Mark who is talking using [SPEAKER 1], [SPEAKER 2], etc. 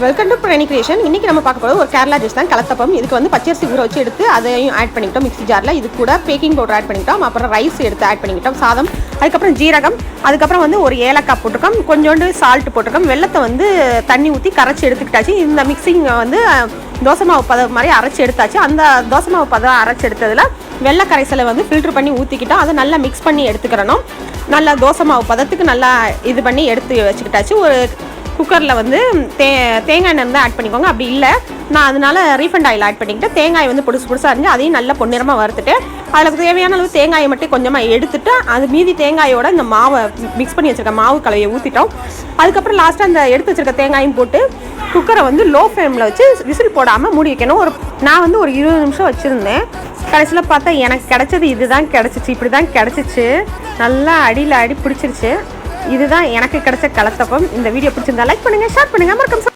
[SPEAKER 1] Welcome to பிரணி creation. இன்றைக்கி நம்ம பார்க்க போகிறது ஒரு கேரளா டிஷ் தான் கலத்தப்பம். இதுக்கு வந்து பச்சரிசி ஊற வச்சு எடுத்து அதையும் ஆட் பண்ணிக்கிட்டோம் மிக்ஸி ஜாரில். இது கூட பேக்கிங் பவுடர் ஆட் பண்ணிக்கிட்டோம், அப்புறம் ரைஸ் எடுத்து ஆட் பண்ணிக்கிட்டோம், சாதம், அதுக்கப்புறம் ஜீரகம், அதுக்கப்புறம் வந்து ஒரு ஏலக்காய் போட்டிருக்கோம், கொஞ்சோண்டு சால்ட் போட்டிருக்கோம், வெள்ளத்தை வந்து தண்ணி ஊற்றி கரைச்சி எடுத்துக்கிட்டாச்சு. இந்த மிக்சிங் வந்து தோசை மாவு பதம் மாதிரி அரைச்சி எடுத்தாச்சு. அந்த தோசை மாவு பதம் அரைச்சி எடுத்ததில் வெள்ளை கரைசலை வந்து ஃபில்ட்ரு பண்ணி ஊற்றிக்கிட்டோம். அதை நல்லா மிக்ஸ் பண்ணி எடுத்துக்கிறணும். நல்லா தோசை மாவு பதத்துக்கு நல்லா இது பண்ணி எடுத்து வச்சுக்கிட்டாச்சு. ஒரு குக்கரில் வந்து தேங்காய் எண்ணெய் இருந்தால் ஆட் பண்ணிக்கோங்க. அப்படி இல்லை நான் அதனால ரீஃபண்ட் ஆயில் ஆட் பண்ணிக்கிட்டு தேங்காய் வந்து புதுசாக இருந்து அதையும் நல்லா பொன்னிறமாக வறுத்துட்டு அதில் தேவையான அளவு தேங்காயை மட்டும் கொஞ்சமாக எடுத்துட்டு அது மீதி தேங்காயோட இந்த மாவை மிக்ஸ் பண்ணி வச்சுருக்க மாவு கலவையை ஊற்றிட்டோம். அதுக்கப்புறம் லாஸ்ட்டாக அந்த எடுத்து வச்சுருக்க தேங்காயும் போட்டு குக்கரை வந்து லோ ஃப்ளேமில் வச்சு விசில் போடாமல் மூடி வைக்கணும். நான் வந்து ஒரு 20 நிமிஷம் வச்சுருந்தேன். கடைசியில் பார்த்தா எனக்கு கிடச்சது இதுதான் கிடச்சிச்சு. இப்படி தான் கிடச்சிச்சு. நல்லா அடி பிடிச்சிருச்சு. இதுதான் எனக்கு கிடைச்ச கலத்தப்பம். இந்த வீடியோ பிடிச்சிருந்தா லைக் பண்ணுங்கள், ஷேர் பண்ணுங்கள், மறக்காம